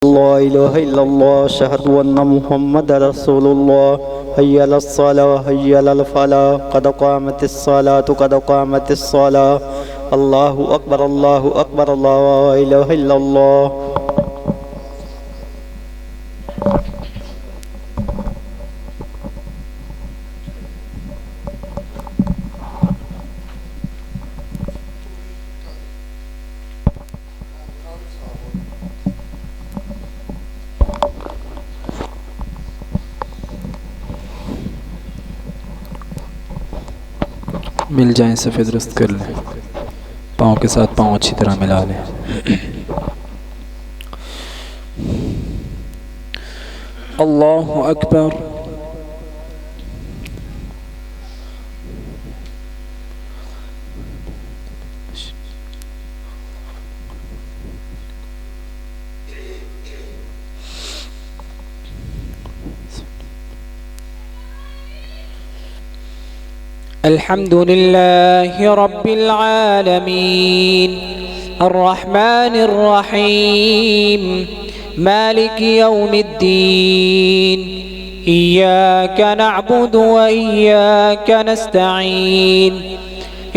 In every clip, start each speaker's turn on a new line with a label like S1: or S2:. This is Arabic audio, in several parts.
S1: لا إله إلا الله أشهد أن محمد رسول الله حي على الصلاة حي على الفلاح قد قامت الصلاة قد قامت الصلاة الله أكبر الله أكبر لا إله إلا الله.
S2: मिल जाएं सफ़ेद दुरुस्त कर लें, पाँव के साथ पाँव अच्छी तरह मिला लें। अल्लाहु अकबर।
S3: अल्हम्दुलिल्लाहि रब्बिल आलमीन अर्रहमानिर रहीम मालिकि यौमिद्दीन इय्याका नअबुदु व इय्याका नस्तईन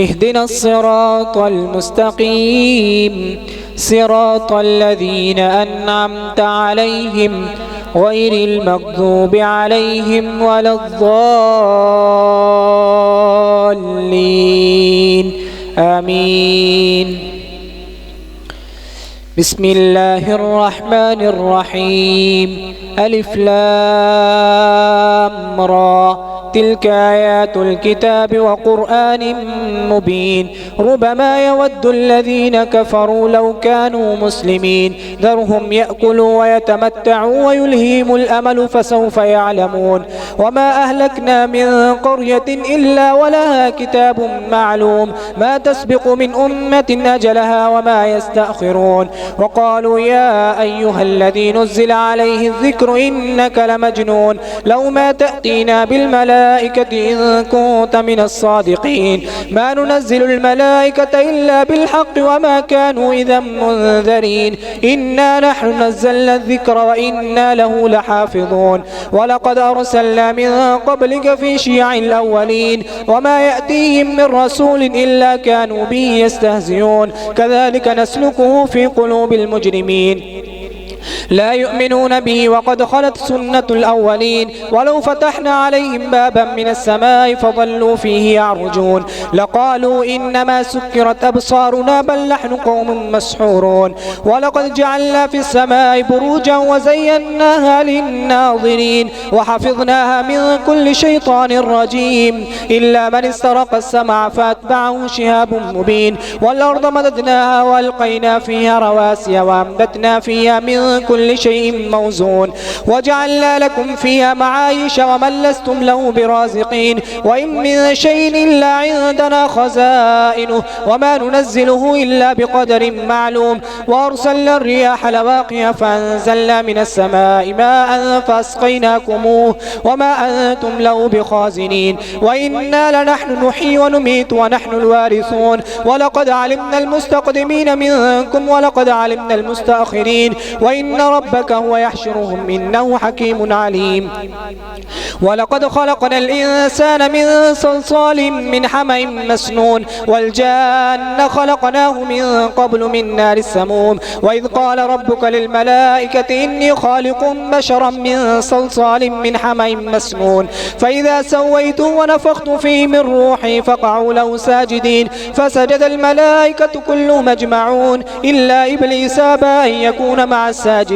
S3: इहदिनस सिरातल मुस्तकीम सिरातल लज़ीना अन्अमता अलैहिम गैरिल मग़ज़ूबि अलैहिम वलद्दाल्लीन आमीन। बिस्मिल्लाहिर रहमानिर रहीम अलिफ लाम रा तिल्का आयातुल किताबि व क़ुरआनिम मुबीन रुबमा यवद्दु अल्लज़ीना कफ़रू लौ कानू मुस्लिमीन ज़रहुम यअकुलू व यतमत्तऊ व युल्हिहिमुल अमलु फसौफ़ यअलमून वमा अहलकना मिन क़र्यतिन इल्ला वलहा किताबुम मअलूम मा तस्बिक़ु मिन उम्मतिन अजलहा वमा यस्तअख़िरून वक़ालू या अय्युहल्लज़ी नुज़्ज़िला अलैहि ज़िक्रु इन्नका लमजनून लौ मा तअतीना बिलमलाइकति इन कुंत मिनस सादिक़ीन मा नुनज़्ज़िलुल मलाइकता इल्ला बिलहक़्क़ि वमा कानू इज़न मुनज़रीन इन्ना नहनु नज़्ज़लना ज़िक्र व इन्ना लहु लहाफ़िज़ून वलक़द अरसलना मिन क़ब्लिक फ़ी शिय'िल अव्वलीन वमा यअतीहिम मिन रसूलिन इल्ला कानू बिही यस्तहज़िऊन कज़ालिक नस्लुकुहु फ़ी क़ुलूबिल मुजरिमीन لا يؤمنون به وقد خلت سنة الأولين ولو فتحنا عليهم بابا من السماء فظلوا فيه يعرجون لقالوا إنما سكرت أبصارنا بل نحن قوم مسحورون ولقد جعلنا في السماء بروجا وزيناها للناظرين وحفظناها من كل شيطان رجيم إلا من استرق السمع فأتبعه شهاب مبين والأرض مددناها وألقينا فيها رواسي وأنبتنا فيها من كل شيء موزون وجعلنا لكم فيها معايش ومن لستم له برازقين وإن من شيء إلا عندنا خزائنه وما ننزله إلا بقدر معلوم وأرسلنا الرياح لواقح فأنزلنا من السماء ماء فأسقيناكموه وما أنتم له بخازنين وإنا لنحن نحيي ونميت ونحن الوارثون ولقد علمنا المستقدمين منكم ولقد علمنا المستأخرين وإن ربك هو يحشرهم إنه حكيم عليم ولقد خلقنا الإنسان من صلصال من حمأ مسنون والجان خلقناه من قبل من نار السموم وإذ قال ربك للملائكة إني خالق بشرا من صلصال من حمأ مسنون فإذا سويته ونفخت فيه من روحي فقعوا له ساجدين فسجد الملائكة كلهم أجمعون إلا إبليس أبى أن يكون مع الساجدين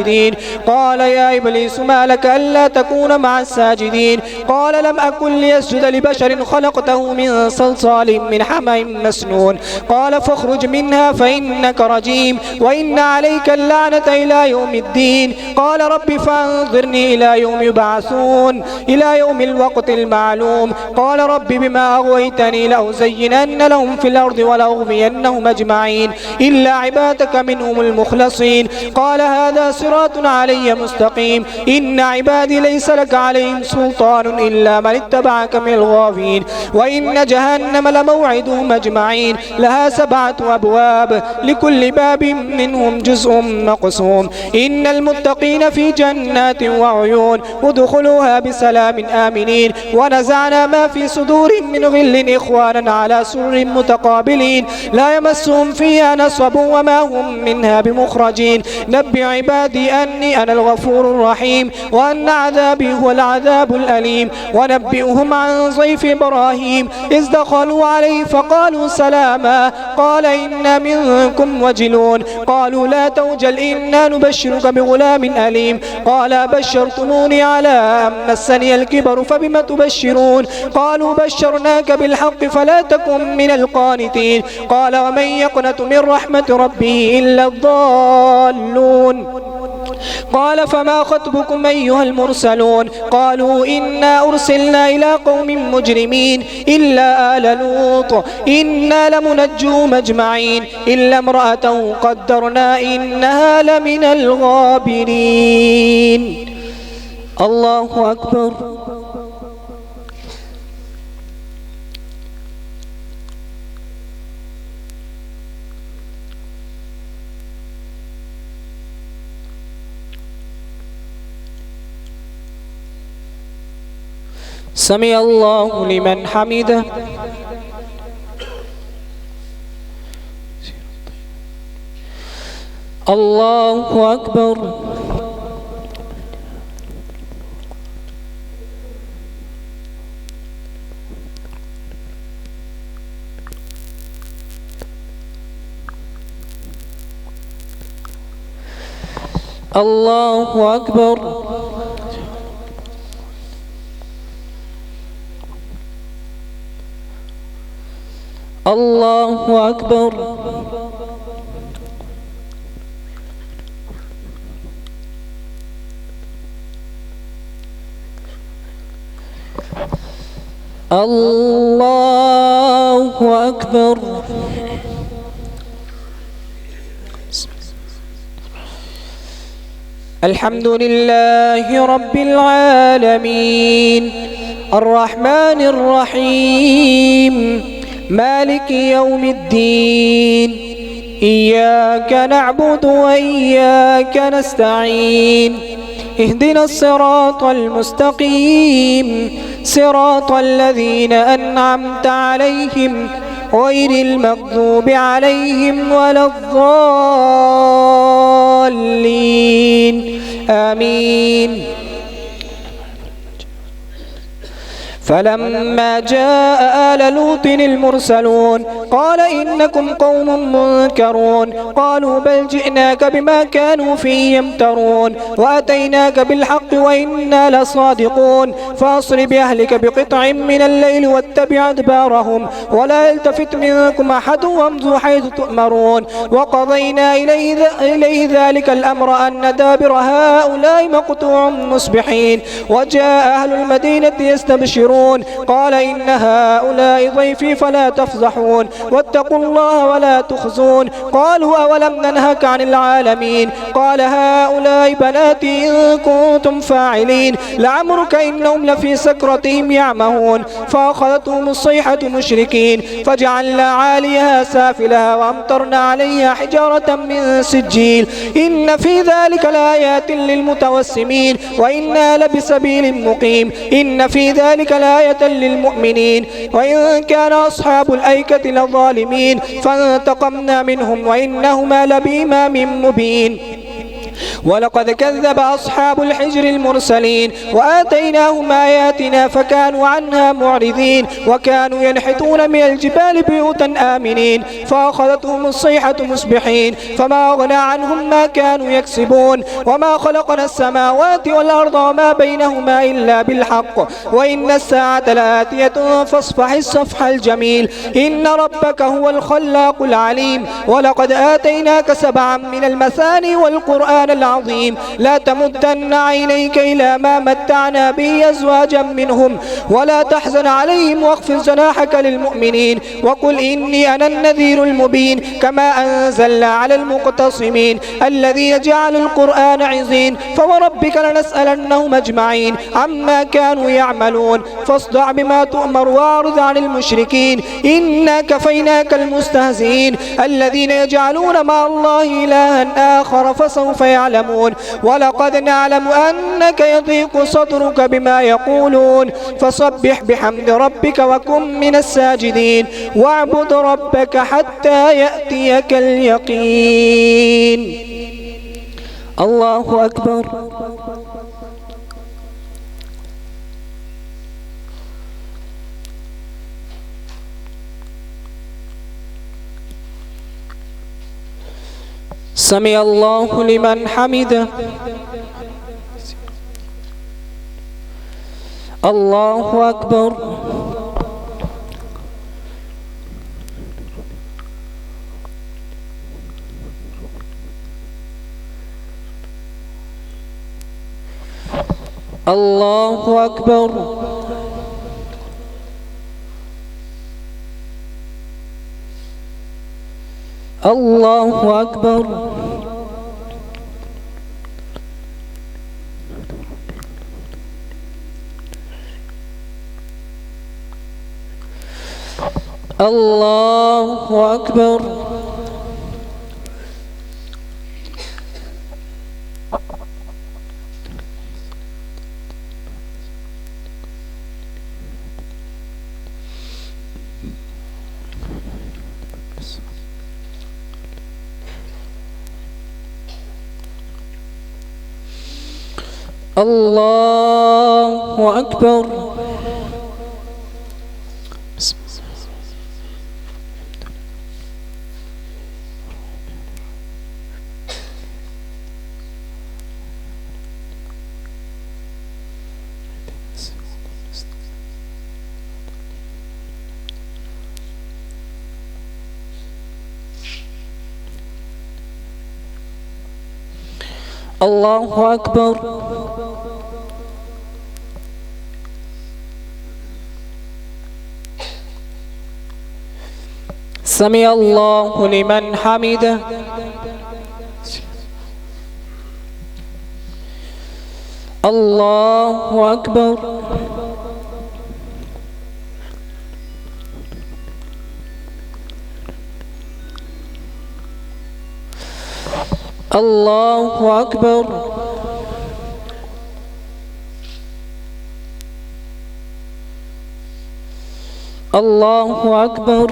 S3: قال يا إبليس ما لك ألا تكون مع الساجدين قال لم أكن ليسجد لبشر خلقته من صلصال من حمأ مسنون قال فاخرج منها فإنك رجيم وإن عليك اللعنة إلى يوم الدين قال رب فانظرني إلى يوم يبعثون إلى يوم الوقت المعلوم قال رب بما أغويتني لأزينن لهم في الأرض ولأغوينهم أجمعين إلا عبادك منهم المخلصين قال هذا صراط صراط علي مستقيم. إن عبادي ليس لك عليهم سلطان إلا من اتبعك من الغاوين. وإن جهنم لموعدهم أجمعين لها 7 أبواب لكل باب منهم جزء مقسوم. إن المتقين في جنات وعيون ادخلوها بسلام آمنين. ونزعنا ما في صدورهم من غل إخوانا على سرر متقابلين لا يمسهم فيها نصب وما هم منها بمخرجين. نبئ عبادي أني أنا الغفور الرحيم وأن عذابي هو العذاب الأليم. ونبئهم عن ضيف إبراهيم إذ دخلوا عليه فقالوا سلاما قال إنا منكم وجلون. قالوا لا توجل إنا نبشرك بغلام أليم. قال بشرتموني على أن مسني الكبر فبم تبشرون. قالوا بشرناك بالحق فلا تكن من القانتين. قال ومن يقنت من رحمة ربه إلا الضالون. قال فما خطبكم أيها المرسلون؟ قالوا إنا أرسلنا إلى قوم مجرمين إلا آل لوط إنا لمنجوهم أجمعين إلا امرأته قدرنا إنها لمن الغابرين. الله أكبر. سمع الله لمن حمده. الله أكبر. الله أكبر. الله أكبر. الله أكبر. الحمد لله رب العالمين الرحمن الرحيم مالك يوم الدين. إياك نعبد وإياك نستعين. اهدنا الصراط المستقيم صراط الذين أنعمت عليهم غير المغضوب عليهم ولا الضالين. آمين. فلما جاء آل لوط المرسلون قال إنكم قوم منكرون. قالوا بل جئناك بما كانوا فيه يمترون وأتيناك بالحق وإنا لصادقون. فأصر بأهلك بقطع من الليل واتبع أدبارهم ولا يلتفت منكم أحد وامضوا حيث تؤمرون. وقضينا إليه ذلك الأمر أن دابر هؤلاء مقطوع مصبحين. وجاء أهل المدينة يستبشرون قال إن هؤلاء ضيفي فلا تفضحون واتقوا الله ولا تخزون. قالوا أولم ننهك عن العالمين؟ قال هؤلاء بناتي إن كنتم فاعلين. لعمرك إنهم لفي سكرتهم يعمهون. فأخذتهم الصيحة مشركين فجعلنا عاليها سافلها وأمطرنا عليها حجارة من سجيل. إن في ذلك لآيات للمتوسمين وإنا لبسبيل مقيم. إن في ذلك لآية للمؤمنين. وإن كان أصحاب الأيكة لظالمين فانتقمنا منهم وإنهما لبإمام مبين. ولقد كذب أصحاب الحجر المرسلين وآتيناهم آياتنا فكانوا عنها معرضين. وكانوا ينحتون من الجبال بيوتا آمنين. فأخذتهم الصيحة مصبحين فما أغنى عنهم ما كانوا يكسبون. وما خلقنا السماوات والأرض وما بينهما إلا بالحق وإن الساعة لآتية فاصفح الصفح الجميل. إن ربك هو الخلاق العليم. ولقد آتيناك 7 من المثاني والقرآن العظيم العظيم لا تمدن عينيك إلى ما متعنا به أزواجا منهم ولا تحزن عليهم واخفض جناحك للمؤمنين وقل إني أنا النذير المبين كما أنزلنا على المقتصمين الذين جعلوا القرآن عزين فوربك لنسألنهم أجمعين عما كانوا يعملون فاصدع بما تؤمر واعرض عن المشركين إنا كفيناك المستهزئين الذين يجعلون مع الله إلها آخر فسوف يعلمون ولقد نعلم أنك يضيق صدرك بما يقولون فسبح بحمد ربك وكن من الساجدين واعبد ربك حتى يأتيك اليقين. الله أكبر. سمع الله لمن حمده. الله أكبر. الله أكبر. الله أكبر. الله أكبر. الله أكبر. الله أكبر. سمع الله لمن حمده. الله أكبر. الله أكبر. الله أكبر.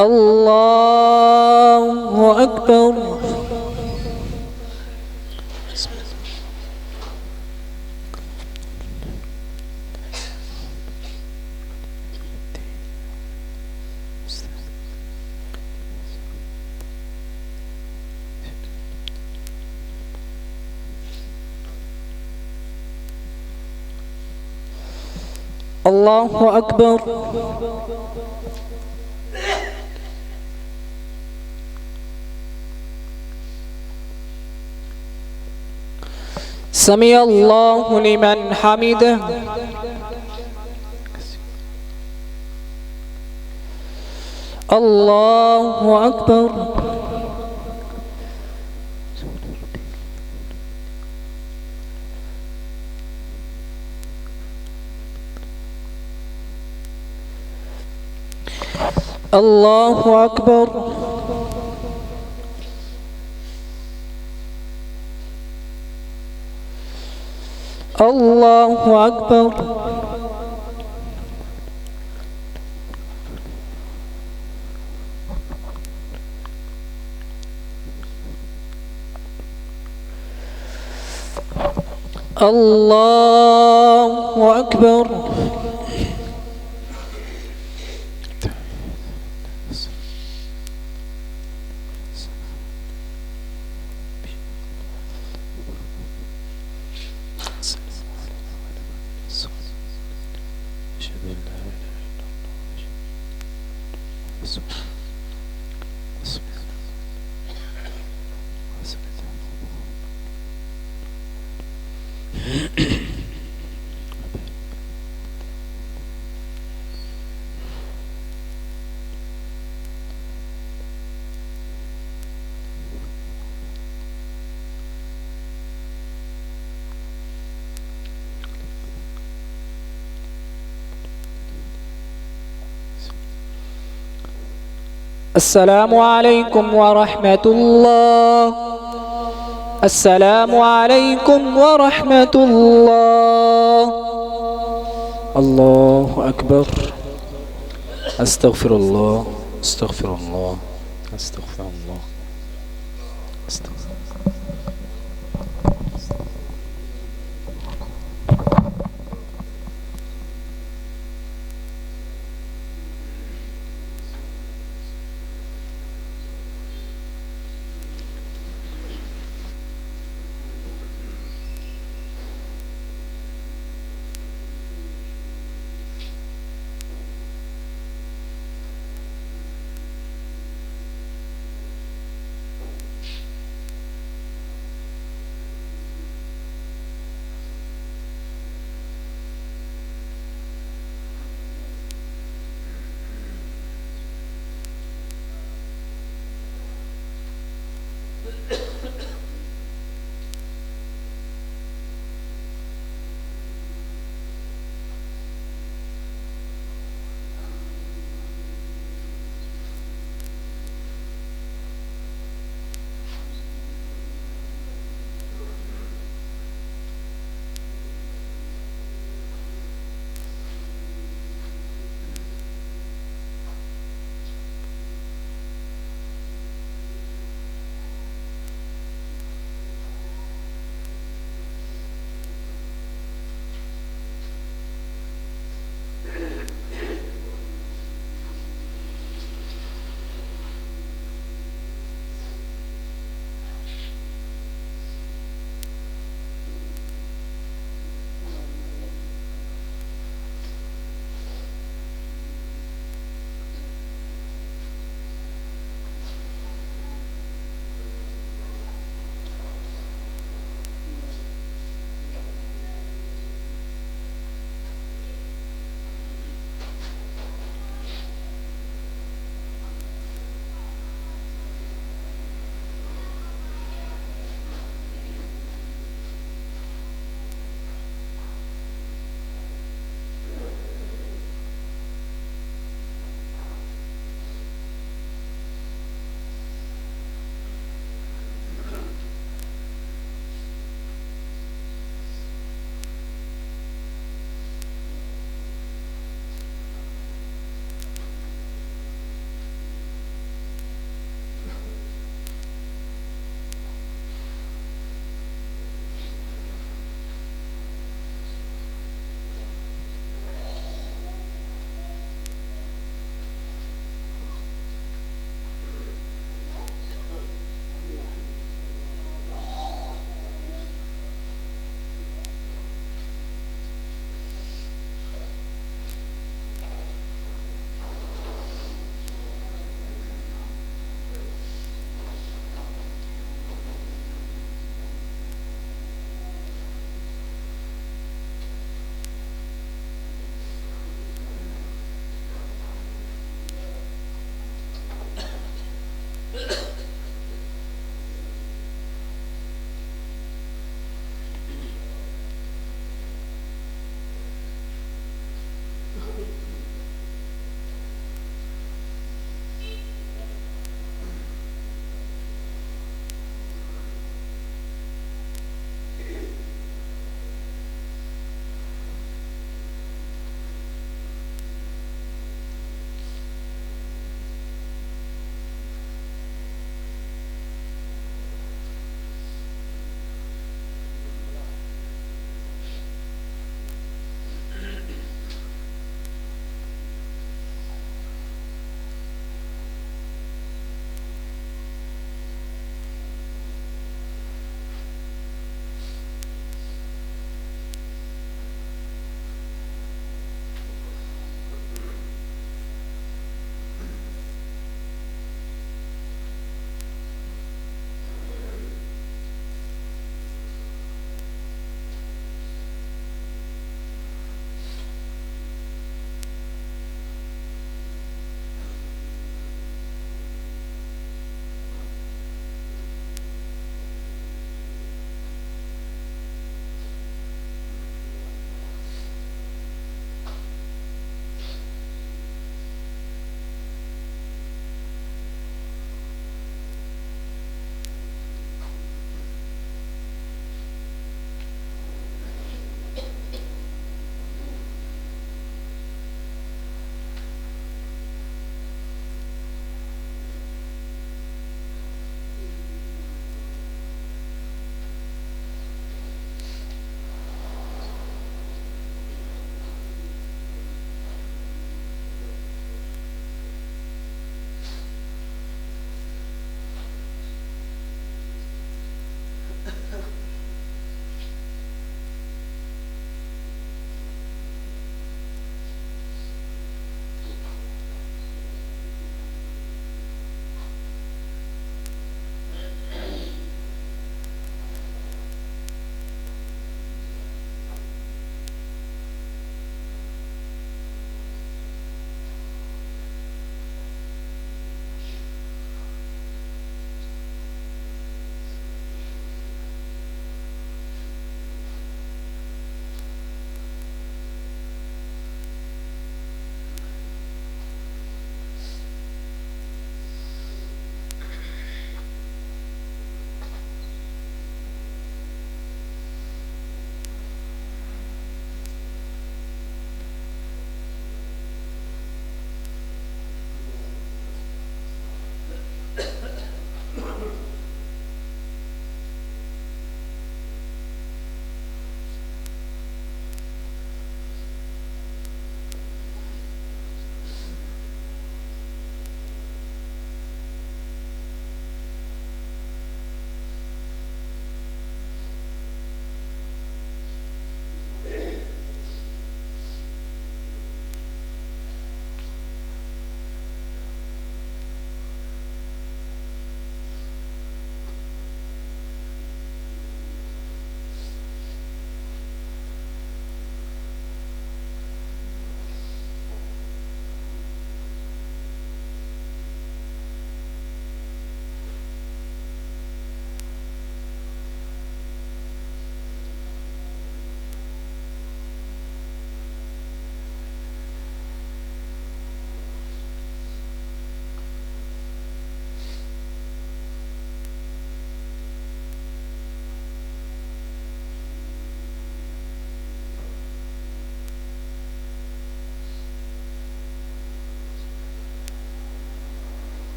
S3: الله أكبر. الله أكبر. سمع الله لمن حمده. الله أكبر. الله أكبر. الله أكبر. الله أكبر.
S2: أشهد أن لا إله إلا الله.
S3: السلام عليكم ورحمة الله. السلام عليكم ورحمة الله.
S2: الله أكبر. أستغفر الله أستغفر الله أستغفر الله أستغفر.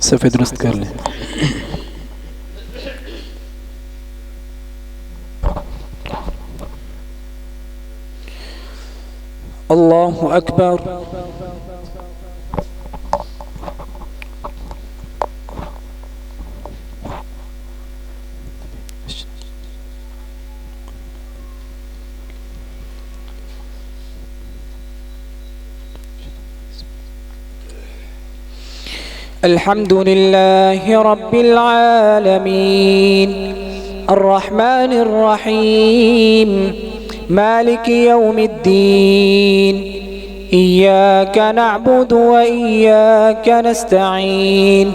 S2: صفحه درست कर लें.
S3: الله أكبر. الحمد لله رب العالمين الرحمن الرحيم مالك يوم الدين إياك نعبد وإياك نستعين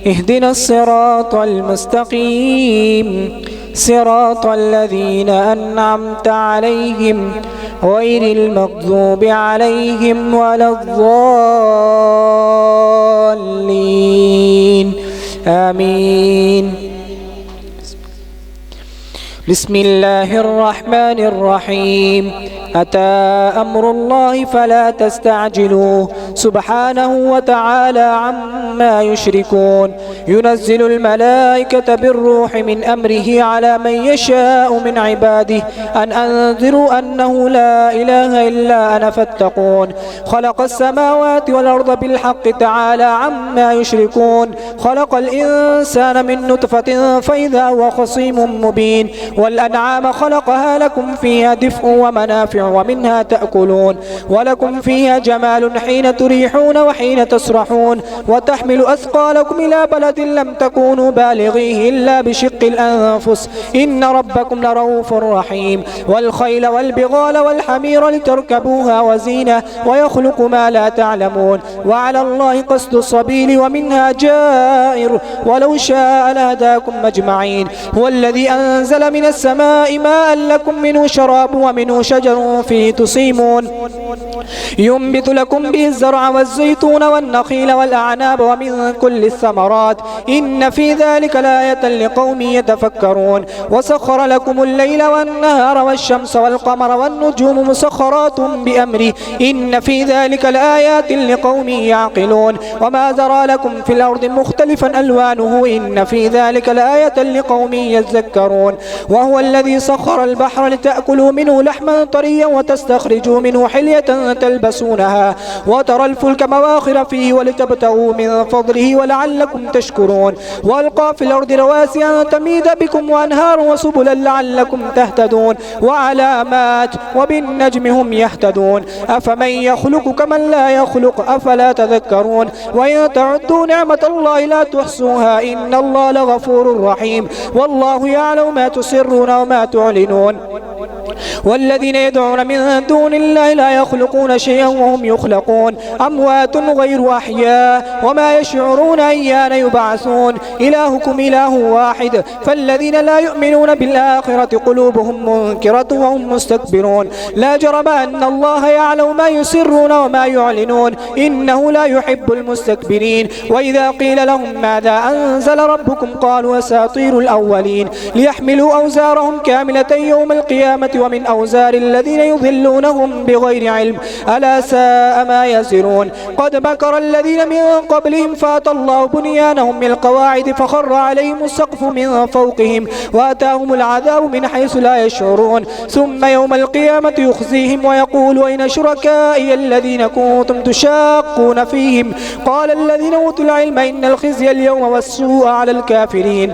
S3: اهدنا الصراط المستقيم صراط الذين أنعمت عليهم غير المغضوب عليهم ولا الضالين آمين. بسم الله الرحمن الرحيم أتى أمر الله فلا تستعجلوه سبحانه وتعالى عما يشركون ينزل الملائكة بالروح من أمره على من يشاء من عباده أن أنذروا أنه لا إله إلا أنا فاتقون خلق السماوات والأرض بالحق تعالى عما يشركون خلق الإنسان من نطفة فإذا هو خصيم مبين والأنعام خلقها لكم فيها دفء ومنافع ومنها تأكلون ولكم فيها جمال حين تريحون وحين تسرحون وتحمل أثقالكم إلى بلد لم تكونوا بالغيه إلا بشق الأنفس إن ربكم لرؤوف رحيم والخيل والبغال والحمير لتركبوها وزينة ويخلق ما لا تعلمون وعلى الله قصد السبيل ومنها جائر ولو شاء لهداكم أجمعين هو الذي أنزل من السماء ماء لكم منه شراب ومنه شجر فيه تصيمون ينبت لكم به الزرع والزيتون والنخيل والأعناب ومن كل الثمرات إن في ذلك لآية لقوم يتفكرون وسخر لكم الليل والنهار والشمس والقمر والنجوم مسخرات بأمره إن في ذلك لآيات لقوم يعقلون وما ذرى لكم في الأرض مختلفا ألوانه إن في ذلك لآية لقوم يذكرون وهو الذي سخر البحر لتأكلوا منه لحما طريا وتستخرجوا منه حلية تلبسونها وترى الفلك مواخر فيه ولتبتغوا من فضله ولعلكم تشكرون والقى في الأرض رواسي أن تميد بكم وأنهار وسبلا لعلكم تهتدون وعلامات وبالنجم هم يهتدون أفمن يخلق كمن لا يخلق أفلا تذكرون وإن تعدوا نعمة الله لا تحصوها إن الله لغفور رحيم والله يعلم ما تسرون وما تعلنون والذين يدعون من دون الله لا يخلقون شيئا وهم يخلقون أموات غير أحياء وما يشعرون أيان يبعثون إلهكم إله واحد فالذين لا يؤمنون بالآخرة قلوبهم منكرة وهم مستكبرون لا جرم أن الله يعلم ما يسرون وما يعلنون إنه لا يحب المستكبرين وإذا قيل لهم ماذا أنزل ربكم قالوا أساطير الأولين ليحملوا أوزارهم كاملة يوم القيامة ومن أوزار الذين يضلونهم بغير علم ألا ساء ما يزرون قد مكر الذين من قبلهم فأتى الله بنيانهم من القواعد فخر عليهم السقف من فوقهم وأتاهم العذاب من حيث لا يشعرون ثم يوم القيامة يخزيهم ويقول أين شركائي الذين كنتم تشاقون فيهم قال الذين أوتوا العلم إن الخزي اليوم والسوء على الكافرين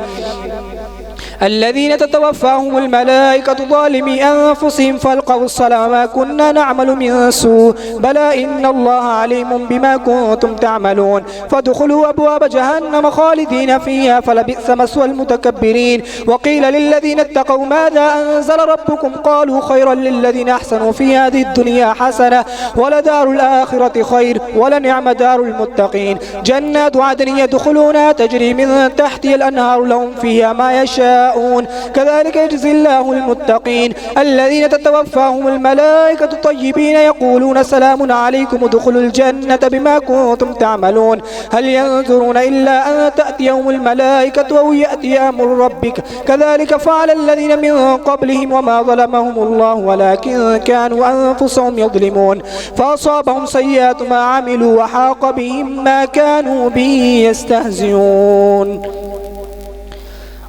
S3: الذين تتوفاهم الملائكة ظالمي أنفسهم فألقوا السلام ما كنا نعمل من سوء بلى إن الله عليم بما كنتم تعملون فادخلوا أبواب جهنم خالدين فيها فلبئس مثوى المتكبرين وقيل للذين اتقوا ماذا أنزل ربكم قالوا خيرا للذين أحسنوا في هذه الدنيا حسنة ولدار الآخرة خير ولنعم دار المتقين جنات عدن يدخلونها تجري من تحتها الأنهار لهم فيها ما يشاء يشاءون كذلك يجزي الله المتقين الذين تتوفاهم الملائكة طيبين يقولون سلام عليكم ادخلوا الجنة بما كنتم تعملون هل ينظرون إلا أن تأتيهم الملائكة أو يأتي أمر ربك كذلك فعل الذين من قبلهم وما ظلمهم الله ولكن كانوا أنفسهم يظلمون فأصابهم سيئات ما عملوا وحاق بهم ما كانوا به يستهزئون.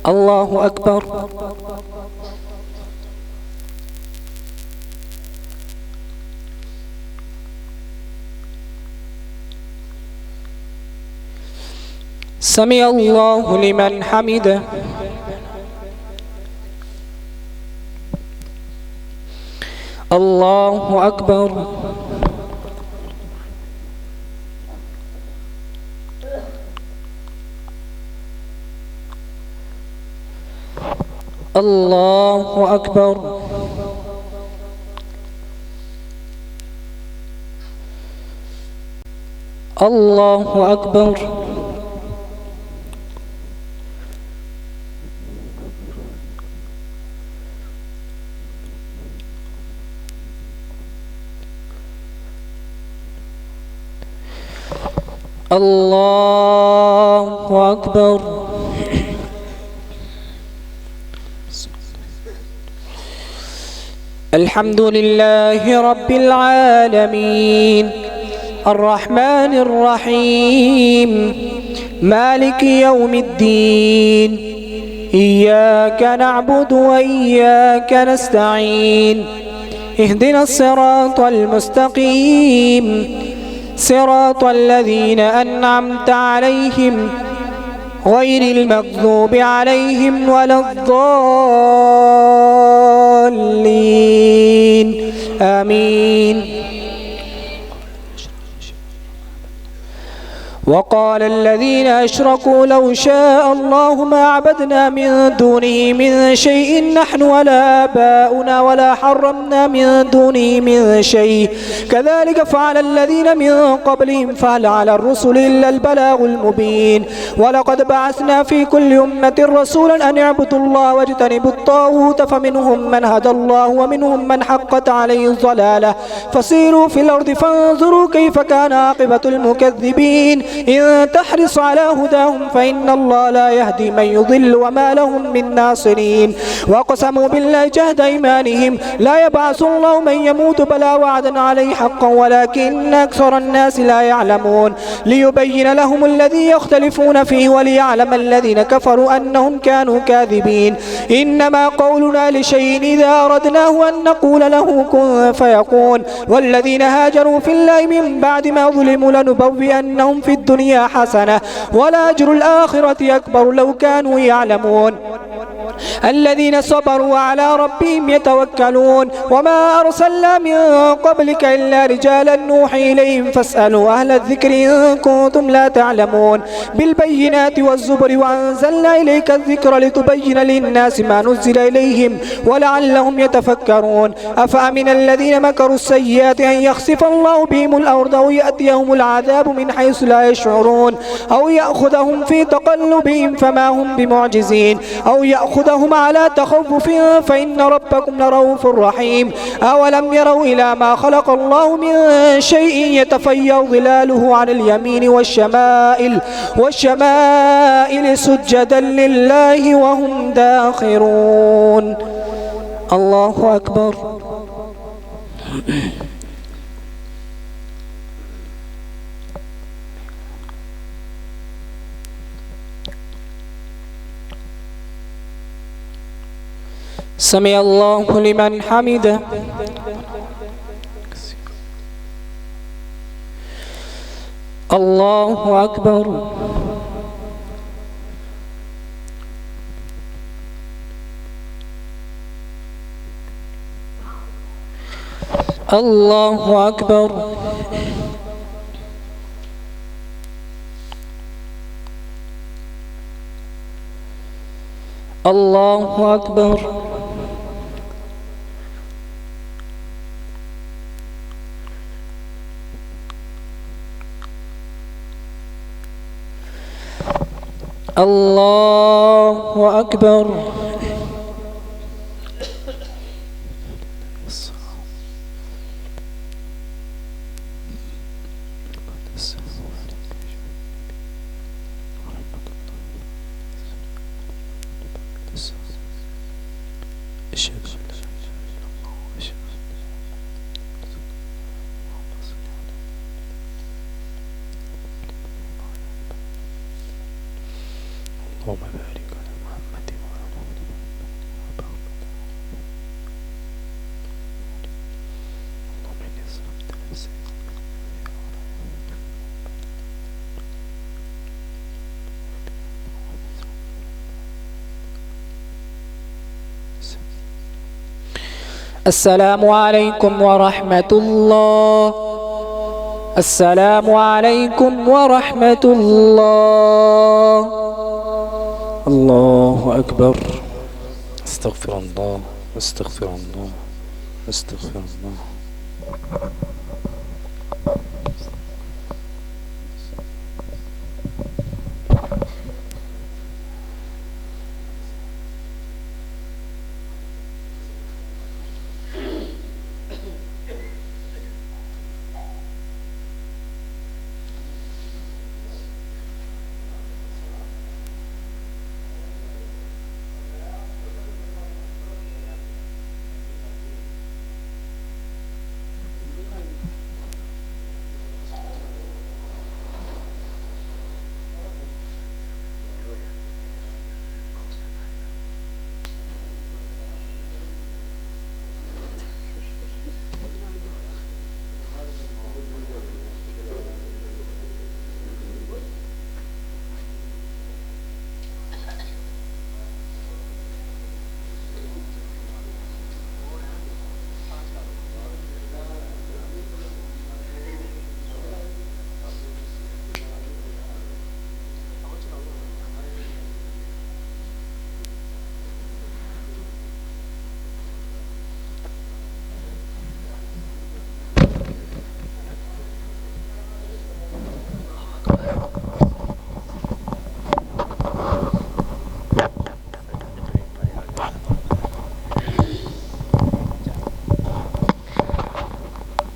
S3: الله أكبر. سمع الله لمن حمده. الله أكبر. الله أكبر. الله أكبر. الله أكبر. الحمد لله رب العالمين الرحمن الرحيم مالك يوم الدين إياك نعبد وإياك نستعين اهدنا الصراط المستقيم صراط الذين أنعمت عليهم غير المغضوب عليهم ولا الضالين آمين. وقال الذين أشركوا لو شاء الله ما عبدنا من دونه من شيء نحن ولا آباؤنا ولا حرمنا من دونه من شيء كذلك فعل الذين من قبلهم فهل على الرسل إلا البلاغ المبين. ولقد بعثنا في كل أمة رسولا أن اعبدوا الله واجتنبوا الطاغوت فمنهم من هدى الله ومنهم من حقت عليه الضلالة فسيروا في الأرض فانظروا كيف كان عاقبة المكذبين. إن تحرص على هداهم فإن الله لا يهدي من يضل وما لهم من ناصرين. وقسموا بالله جهد إيمانهم لا يبعث الله من يموت بلى وعدا عليه حقا ولكن أكثر الناس لا يعلمون. ليبين لهم الذي يختلفون فيه وليعلم الذين كفروا أنهم كانوا كاذبين. إنما قولنا لشيء إذا أردناه أن نقول له كن فيكون. والذين هاجروا في الله من بعد ما ظلموا لنبوئنهم في الدنيا حسنة ولأجر الآخرة أكبر لو كانوا يعلمون. الذين صبروا وعلى ربهم يتوكلون. وما أرسلنا من قبلك إلا رجالا نوحي إليهم فاسألوا أهل الذكر إن كنتم لا تعلمون. بالبينات والزبر وأنزلنا إليك الذكر لتبين للناس ما نزل إليهم ولعلهم يتفكرون. أفأمن الذين مكروا السيئات أن يخسف الله بهم الأرض أو يأتيهم العذاب من حيث لا يشعرون أو يأخذهم في تقلبهم فما هم بمعجزين أو يأخذهم على تخوف فإن ربكم لرؤوف رحيم. أولم يروا إلى ما خلق الله من شيء يتفيأ ظلاله عن اليمين والشمائل سجدا لله وهم داخرون. الله أكبر. سمع الله لمن حمده. الله أكبر. الله أكبر. الله أكبر. الله أكبر.
S2: بارك على محمد
S3: السلام عليكم ورحمة الله. السلام عليكم ورحمة الله.
S2: الله أكبر. استغفر الله استغفر الله استغفر الله.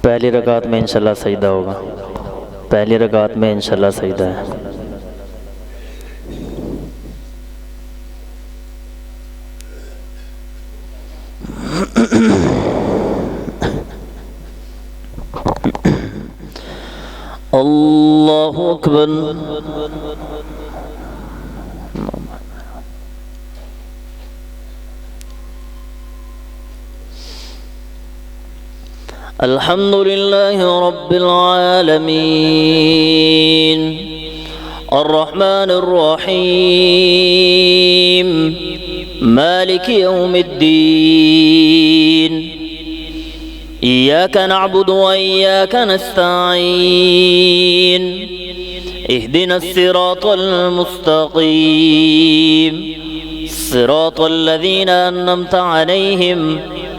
S4: पहली रकात में इंशाल्लाह सजदा होगा। पहली रकात में इंशाल्लाह सजदा है। अल्लाहु अकबर। अल्हम्दुलिल्लाहि रब्बिल आलमीन अर्रहमानिर रहीम मालिकि यौमिद्दीन इय्याक नअबुदु व इय्याक नस्तईन इहदिनस सिरातल मुस्तकीम सिरातल लज़ीना अन्अमत अलैहिम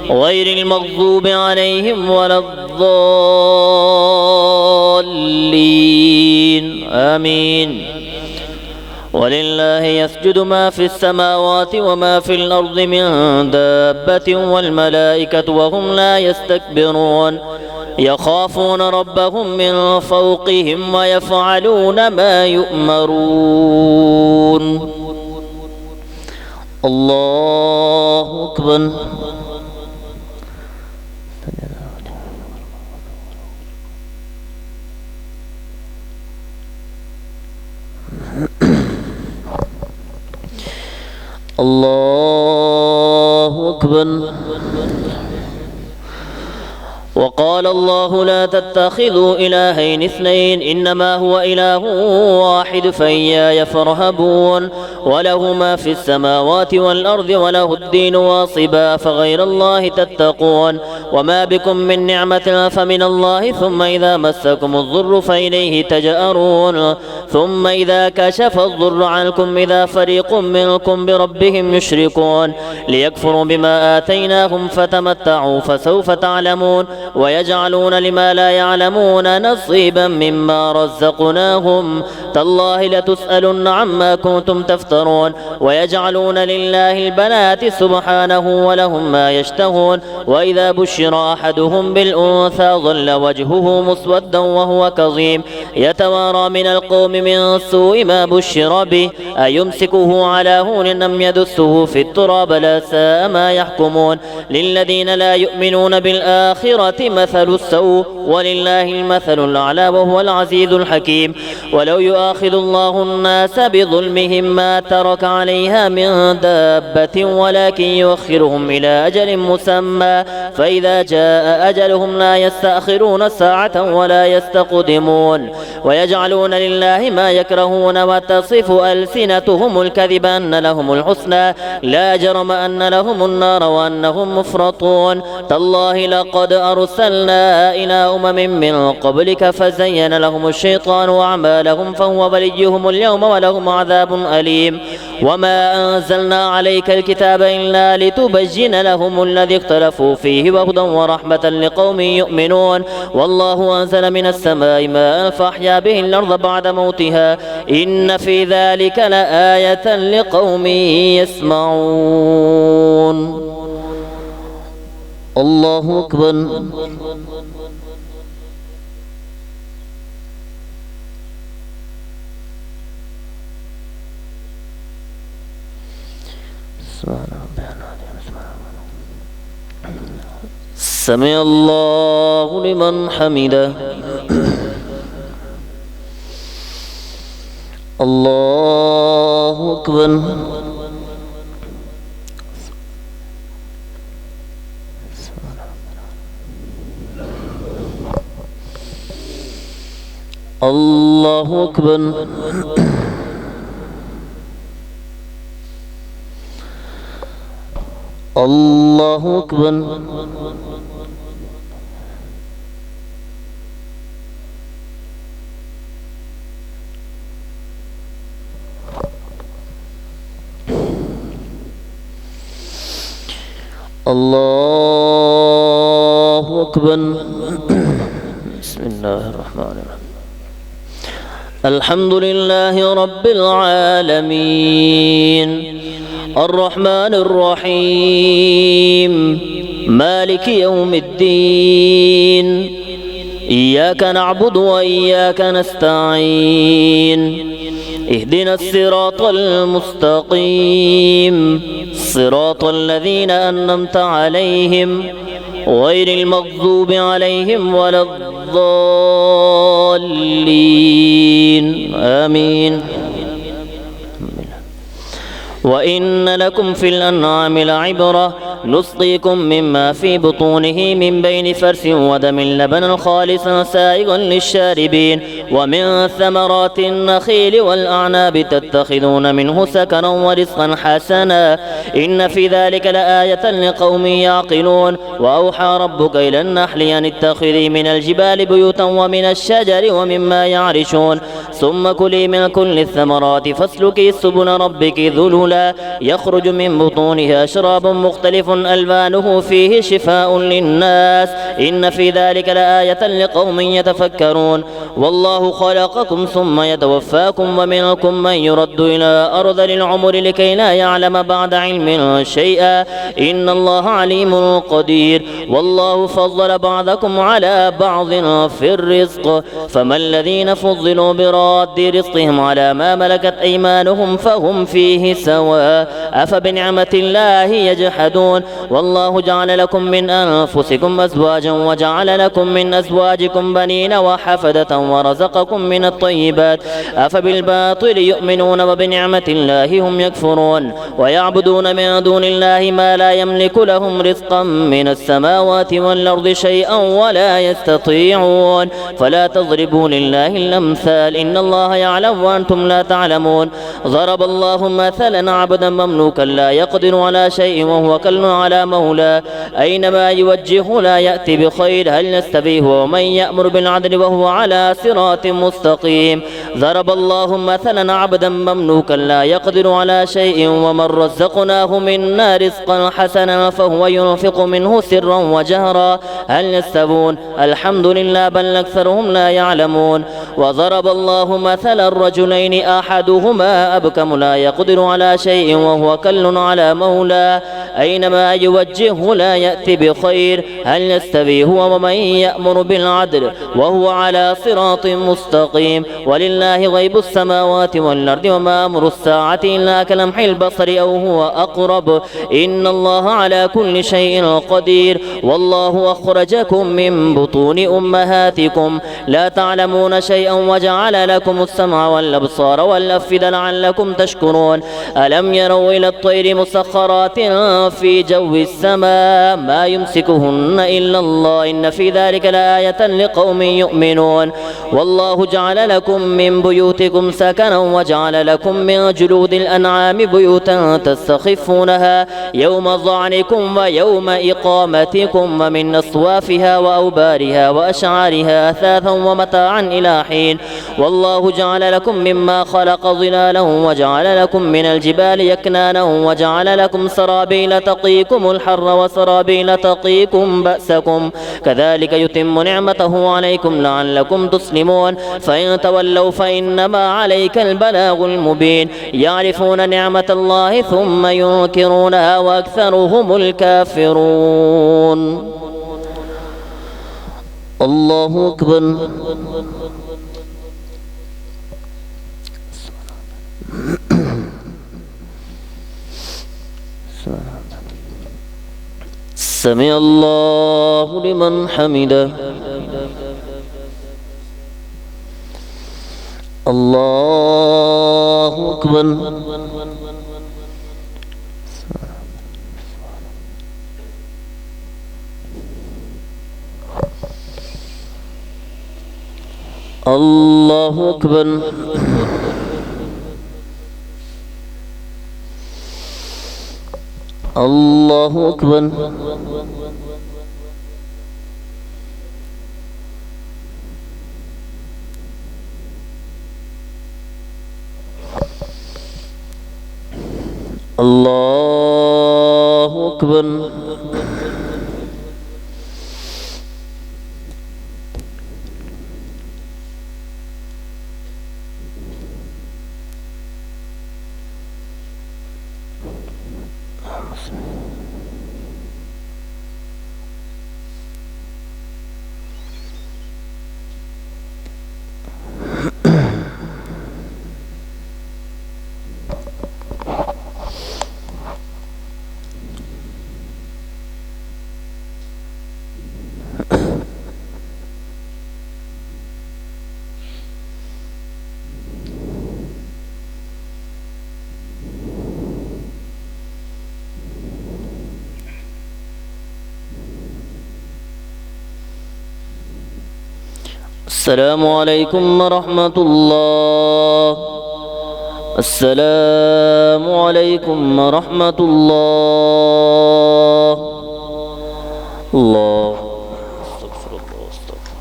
S4: गैरिल मग़ज़ूबि अलैहिम वलद्दॉल्लीन आमीन। वलिल्लाहि यस्जुदु मा फिस समावाति व मा फिल अर्दि मिन दाब्बतिन वल मलाइकतु व हुम ला यस्तकबिरून यखाफून रब्बहुम मिन फौक़िहिम व यफ़अलून मा युअमरून। अल्लाहु अकबर। अल्लाहु अकबर। वक़ाल अल्लाहु ला तत्तखिज़ू इलाहैन इस्नैन इन्नमा हुवा इलाहुन वाहिद फइय्याय फ़र्हबून वलहु मा फ़िस समावाति वल अर्दि वलहुद्दीनु वासिबा फ़ग़ैरल्लाहि तत्तक़ून वमा बिकुम मिन निअमतिन फ़मिनल्लाहि थुम्मा इज़ा मस्सकुमुज़्ज़ुर्रु फ़इलैहि तजअरून थुम्मा इज़ा कशफ़अज़्ज़ुर्रु अन्कुम इज़ा फ़रीक़ुम मिनकुम बिरब्बिहिम युश्रिकून लियकफ़ुरू बिमा आतैनाहुम फ़तमत्तअू फ़सौफ़ तअलमून वयजअलून लिमा ला यअलमून नसीबा मिम्मा रज़क़नाहुम तल्लाहि लतुसअलुन्न अम्मा कुन्तुम तफ्तरून वयजअलून लिल्लाहि البنات سبحانه ولهم ما يشتهون وإذا بشر أحدهم بالأنثى ظل وجهه مسودا وهو كظيم يتوارى من القوم من سوء ما بشر به أيمسكه على هون أم يدسه في التراب لا ساء ما يحكمون للذين لا يؤمنون بالآخرة مثل السوء ولله المثل الأعلى وهو العزيز الحكيم ولو يؤاخذ الله الناس بظلمهم ما ترك عليها من دابة ولكن يؤخرهم إلى أجل مسمى فإذا جاء أجلهم لا يستأخرون ساعة ولا يستقدمون ويجعلون لله ما يكرهون وتصف ألسنتهم الكذب أن لهم الحسنى لا جرم أن لهم النار وأنهم مفرطون تالله لقد أرسلنا إلى أمم من قبلك فزين لهم الشيطان أعمالهم فهو وليهم اليوم ولهم عذاب أليم وما أنزلنا عليك الكتاب إلا لتبين لهم الذي اختلفوا فيه وهدى ورحمة لقوم يؤمنون والله أنزل من السماء ماء فأحيا به الأرض بعد موتها إن في ذلك لآية لقوم يسمعون الله أكبر سمع الله لمن حمده الله أكبر الله أكبر الله أكبر الله أكبر بسم الله الرحمن الرحيم الحمد لله رب العالمين الرحمن الرحيم مالك يوم الدين إياك نعبد وإياك نستعين اهدنا الصراط المستقيم صراط الذين أنعمت عليهم غير المغضوب عليهم ولا الضالين آمين وإن لكم في الأنعام لعبرة نسقيكم مما في بطونه من بين فرث ودم لبنا خالصا سائغا للشاربين ومن ثمرات النخيل والأعناب تتخذون منه سكنا ورزقا حسنا إن في ذلك لآية لقوم يعقلون وأوحى ربك إلى النحل أن اتخذي من الجبال بيوتا ومن الشجر ومما يعرشون ثم كلي من كل الثمرات فاسلكي سبل ربك ذللا يخرج من بطونها شراب مختلف ألوانه فيه شفاء للناس إن في ذلك لآية لقوم يتفكرون والله خلقكم ثم يتوفاكم ومنكم من يرد إلى أرذل العمر لكي لا يعلم بعد علم شيئا إن الله عليم قدير والله فضل بعضكم على بعض في الرزق فما الذين فضلوا براد رزقهم على ما ملكت أيمانهم فهم فيه سواء أفبنعمة الله يجحدون والله جعل لكم من أنفسكم أزواجا وجعل لكم من أزواجكم بنين وحفدة ورزقكم من الطيبات أفبالباطل يؤمنون وبنعمة الله هم يكفرون ويعبدون من دون الله ما لا يملك لهم رزقا من السماوات والأرض شيئا ولا يستطيعون فلا تضربوا لله الأمثال إن الله يعلم وأنتم لا تعلمون ضرب الله مثلا عبدا مملوكا لا يقدر على شيء وهو كل على مولاه أينما يوجهه لا يأتي بخير هل يستوي هو ومن يأمر بالعدل وهو على صراط مستقيم ضرب الله مثلا عبدا مملوكا لا يقدر على شيء ومن رزقناه منا رزقا حسنا فهو ينفق منه سرا وجهرا هل يستوون الحمد لله بل أكثرهم لا يعلمون وضرب الله مثلا الرجلين أحدهما أبكم لا يقدر على شيء وهو كل على مولاه أينما يوجهه لا يأتي بخير. هل يستوي هو ومن يأمر بالعدل وهو على صراط مستقيم؟ ولله غيب السماوات والأرض وما أمر الساعة إلا كلمح البصر أو هو أقرب إن الله على كل شيء قدير. والله أخرجكم من بطون أمهاتكم لا تعلمون شيئا وجعل لكم السمع والأبصار والأفئدة لعلكم تشكرون. ألم يروا إلى الطير مسخرات في جو السماء ما يمسكهن إلا الله إن في ذلك لآية لقوم يؤمنون. والله جعل لكم من بيوتكم سكنا وجعل لكم من جلود الأنعام بيوتا تستخفونها يوم ظعنكم ويوم إقامتكم ومن أصوافها وأوبارها وأشعارها أثاثا ومتاعا إلى حين. والله جعل لكم مما خلق ظلالا وجعل لكم من الجبال يكنانا وجعل لكم سرابيل تقيكم الحر وسرابيل تقيكم بأسكم كذلك يتم نعمته عليكم لعلكم تسلمون. فإن تولوا فإنما عليك البلاغ المبين. يعرفون نعمة الله ثم ينكرونها وأكثرهم الكافرون. الله أكبر. سمع الله لمن حمده. الله أكبر. الله أكبر. الله أكبر. الله أكبر. السلام عليكم ورحمة الله. السلام عليكم ورحمة الله. الله استغفر الله استغفر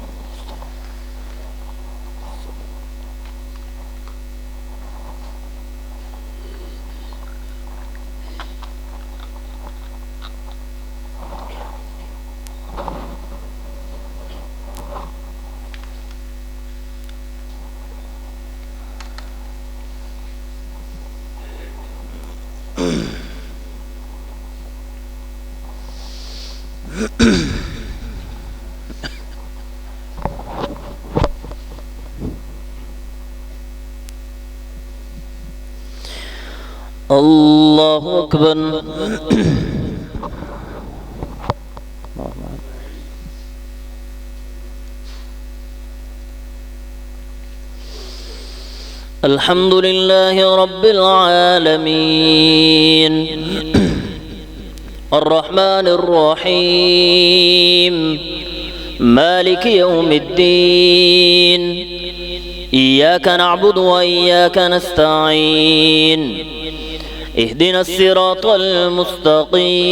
S4: الله أكبر. الحمد لله رب العالمين الرحمن الرحيم مالك يوم الدين إياك نعبد وإياك نستعين اهدنا الصراط المستقيم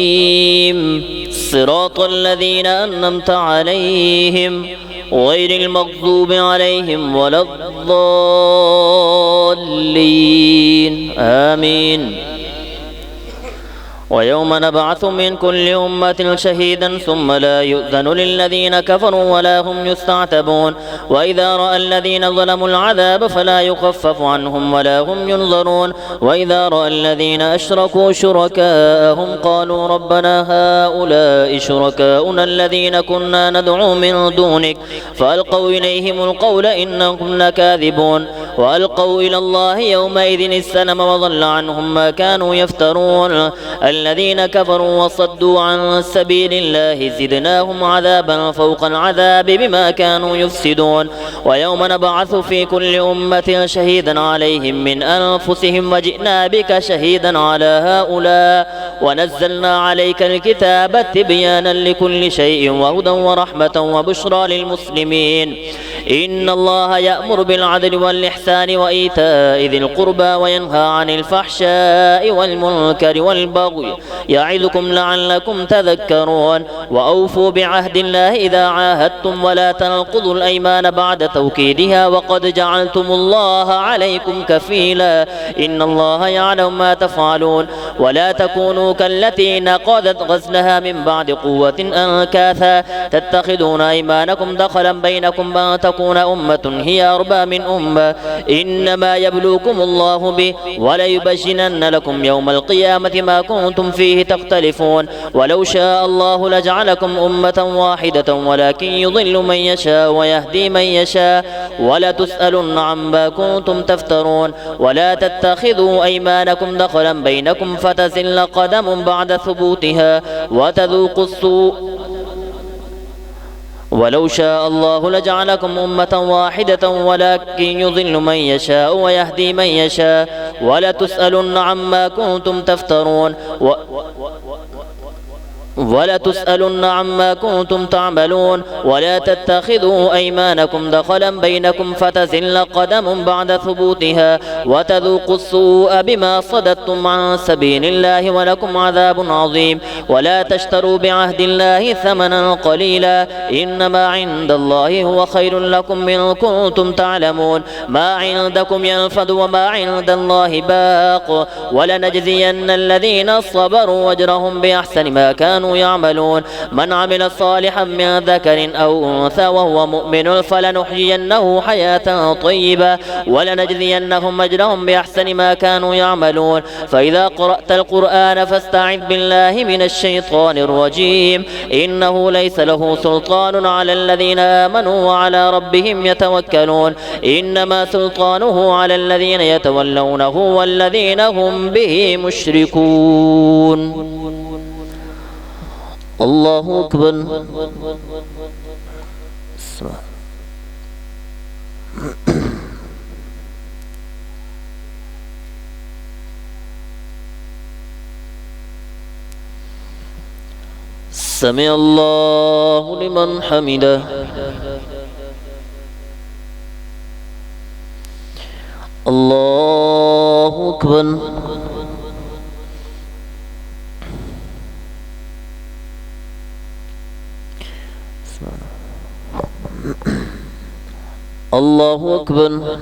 S4: صراط الذين أنعمت عليهم غير المغضوب عليهم ولا الضالين آمين. ويوم نبعث من كل أمة شهيدا ثم لا يؤذن للذين كفروا ولا هم يستعتبون وإذا رأى الذين ظلموا العذاب فلا يخفف عنهم ولا هم ينظرون وإذا رأى الذين أشركوا شركاءهم قالوا ربنا هؤلاء شركاؤنا الذين كنا ندعو من دونك فألقوا إليهم القول إنهم لكاذبون وألقوا إلى الله يومئذ السلم وضل عنهم ما كانوا يفترون الذين كفروا وصدوا عن سبيل الله زدناهم عذابا فوق العذاب بما كانوا يفسدون ويوم نبعث في كل أمة شهيدا عليهم من أنفسهم وجئنا بك شهيدا على هؤلاء ونزلنا عليك الكتاب تبيانا لكل شيء وهدى ورحمة وبشرى للمسلمين إن الله يأمر بالعدل والإحسان وإيتاء ذي القربى وينهى عن الفحشاء والمنكر والبغي يعظكم لعلكم تذكرون وأوفوا بعهد الله إذا عاهدتم ولا تنقضوا الأيمان بعد توكيدها وقد جعلتم الله عليكم كفيلا إن الله يعلم ما تفعلون ولا تكونوا كالتي نقضت غزلها من بعد قوة أنكاثا تتخذون أيمانكم دخلا بينكم أن تكون أمة هي أربى من أمة إنما يبلوكم الله به وليبجنن لكم يوم القيامة ما كنتم فيه تختلفون ولو شاء الله لجعلكم أمة واحدة ولكن يضل من يشاء ويهدي من يشاء ولتسألن عما كنتم تفترون ولا تتخذوا أيمانكم دخلا بينكم فتزل قدم بعد ثبوتها وتذوقوا السوء ولو شاء الله لجعلكم أمة واحدة ولكن يضل من يشاء ويهدي من يشاء ولتسألن عما كنتم تفترون ولتسألن عما كنتم تعملون ولا تتخذوا أيمانكم دخلا بينكم فتزل قدم بعد ثبوتها وتذوقوا السوء بما صددتم عن سبيل الله ولكم عذاب عظيم ولا تشتروا بعهد الله ثمنا قليلا إنما عند الله هو خير لكم إن كنتم تعلمون ما عندكم ينفد وما عند الله باق ولنجزين الذين صبروا وأجرهم بأحسن ما كانوا يعملون من عمل صالحا من ذكر أو أنثى وهو مؤمن فلنحيينه حياة طيبة ولنجزينهم أجرهم بأحسن ما كانوا يعملون فإذا قرأت القرآن فاستعذ بالله من الشيطان الرجيم إنه ليس له سلطان على الذين آمنوا وعلى ربهم يتوكلون إنما سلطانه على الذين يتولونه والذين هم به مشركون الله أكبر سمع الله لمن حمده الله أكبر الله أكبر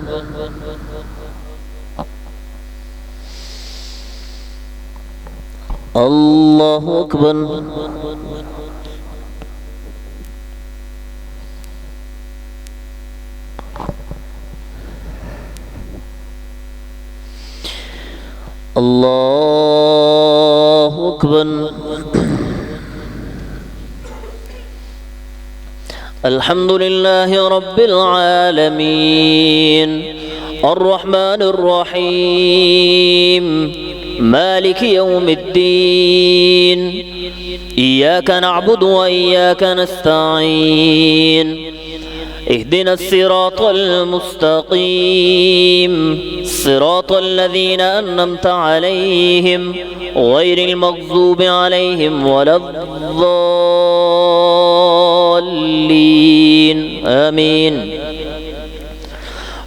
S4: الله أكبر الله أكبر الحمد لله رب العالمين الرحمن الرحيم مالك يوم الدين إياك نعبد وإياك نستعين اهدنا الصراط المستقيم صراط الذين أنعمت عليهم غير المغضوب عليهم ولا الضالين آمين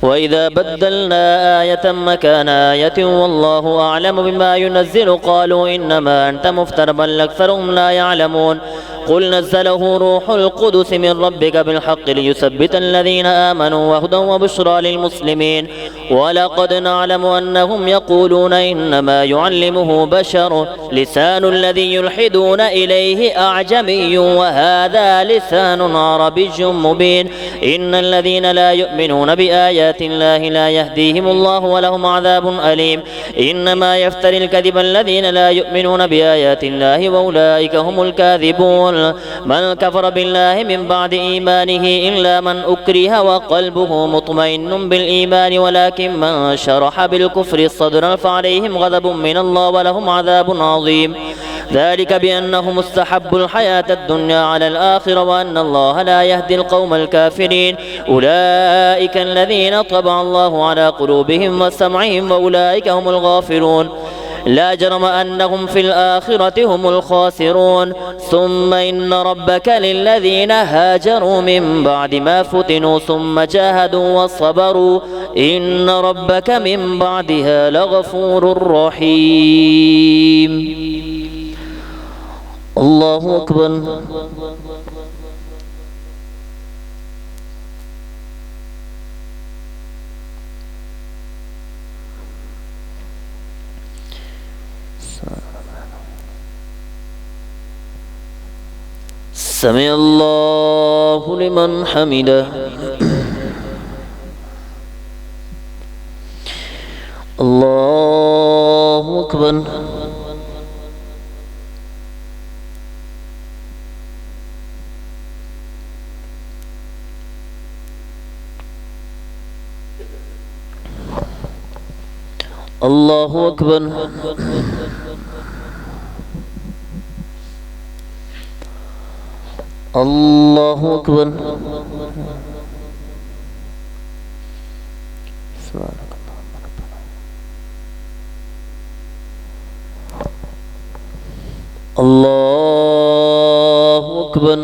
S4: وإذا بدلنا آية مكان آية والله أعلم بما ينزل قالوا إنما أنت مفتر بل أكثرهم لا يعلمون قل نزله روح القدس من ربك بالحق ليثبت الذين آمنوا وهدى وبشرى للمسلمين. ولقد نعلم أنهم يقولون إنما يعلمه بشر لسان الذي يلحدون إليه أعجمي وهذا لسان عربي مبين. إن الذين لا يؤمنون بآيات الله لا يهديهم الله ولهم عذاب أليم. إنما يفتري الكذب الذين لا يؤمنون بآيات الله وأولئك هم الكاذبون. من كفر بالله من بعد إيمانه إلا من أكره وقلبه مطمئن بالإيمان ولكن من شرح بالكفر صدرا فعليهم غضب من الله ولهم عذاب عظيم. ذلك بأنهم استحبوا الحياة الدنيا على الآخرة وأن الله لا يهدي القوم الكافرين. أولئك الذين طبع الله على قلوبهم وسمعهم وأولئك هم الغافلون. لا جرم أنهم في الآخرة هم الخاسرون. ثم إن ربك للذين هاجروا من بعد ما فتنوا ثم جاهدوا وصبروا إن ربك من بعدها لغفور رحيم. الله أكبر. سمع الله لمن حمده. الله أكبر. الله أكبر. الله أكبر. الله أكبر.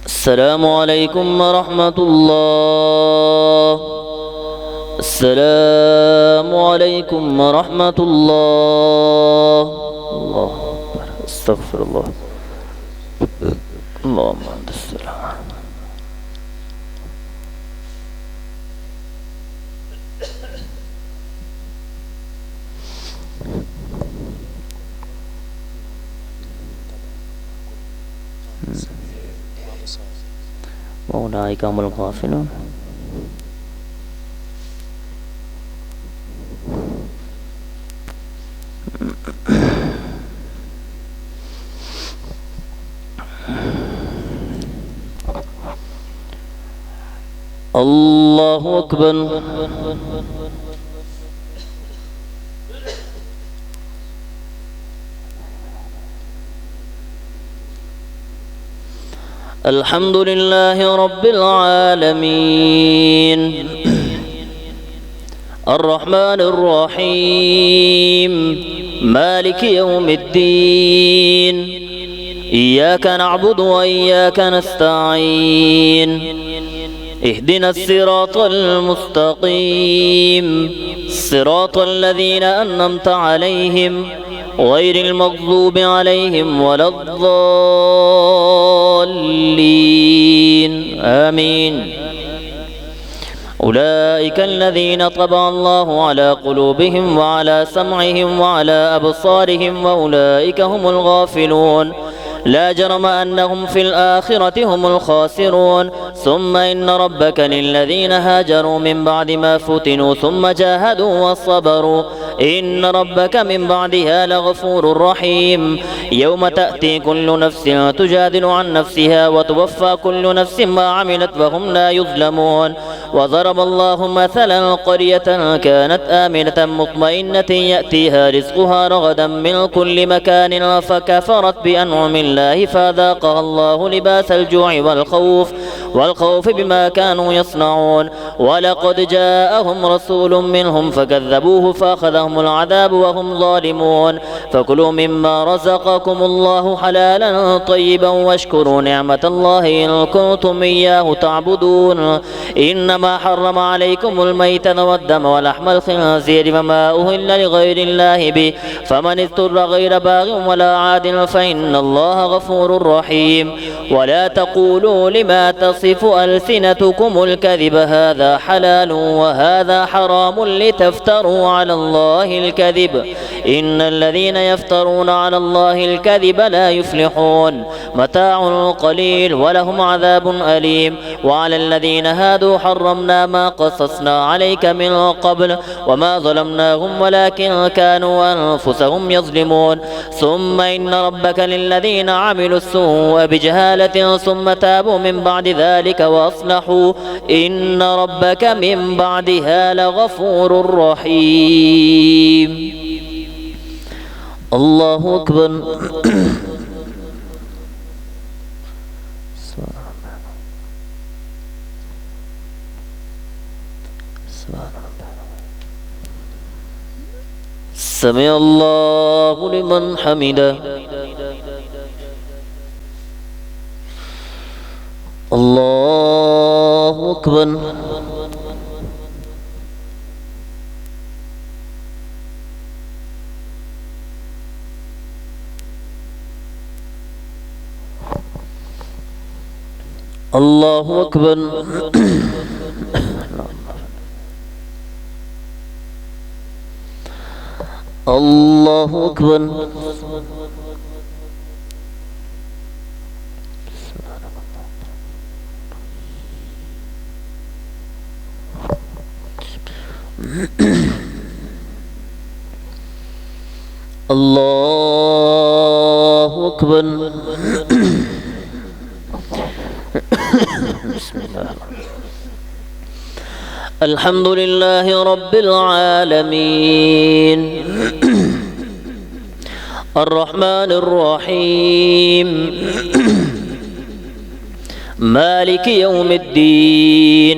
S4: السلام عليكم ورحمة الله. السلام عليكم ورحمة الله. الله أكبر. استغفر الله. اللهم أنت السلام. وأولئك هم الغافلون. الله أكبر. الحمد لله رب العالمين الرحمن الرحيم مالك يوم الدين إياك نعبد وإياك نستعين اهدنا الصراط المستقيم صراط الذين أنعمت عليهم غير المغضوب عليهم ولا الضالين آمين. أولئك الذين طبع الله على قلوبهم وعلى سمعهم وعلى أبصارهم وأولئك هم الغافلون. لا جرم أنهم في الآخرة هم الخاسرون. ثم إن ربك للذين هاجروا من بعد ما فتنوا ثم جاهدوا وصبروا إن ربك من بعدها لغفور رحيم. يوم تأتي كل نفس تجادل عن نفسها وتوفى كل نفس ما عملت وهم لا يظلمون. وضرب الله مثلا قرية كانت آمنة مطمئنة يأتيها رزقها رغدا من كل مكان فكفرت بأنعم الله فذاقها الله لباس الجوع والخوف بما كانوا يصنعون ولقد جاءهم رسول منهم فكذبوه فأخذهم العذاب وهم ظالمون فكلوا مما رزقكم الله حلالا طيبا واشكروا نعمة الله إن كنتم إياه تعبدون إنما حرم عليكم الميتة والدم ولحم الخنزير وما أهل لغير الله به فمن اضطر غير باغ ولا عاد فإن الله غفور رحيم ولا تقولوا لما تصف ألسنتكم الكذب هذا حلال وهذا حرام لتفتروا على الله الكذب إن الذين يفترون على الله الكذب لا يفلحون متاع قليل ولهم عذاب أليم وعلى الذين هادوا حرمنا ما قصصنا عليك من قبل وما ظلمناهم ولكن كانوا أنفسهم يظلمون ثم إن ربك للذين عملوا السوء بجهالة ثم تابوا من بعد ذلك وأصلحوا إن ربك من بعدها لغفور رحيم. الله أكبر. سمع الله لمن حمده. الله أكبر. الله أكبر. الله أكبر. الله أكبر. بسم الله. الحمد لله رب العالمين الرحمن الرحيم مالك يوم الدين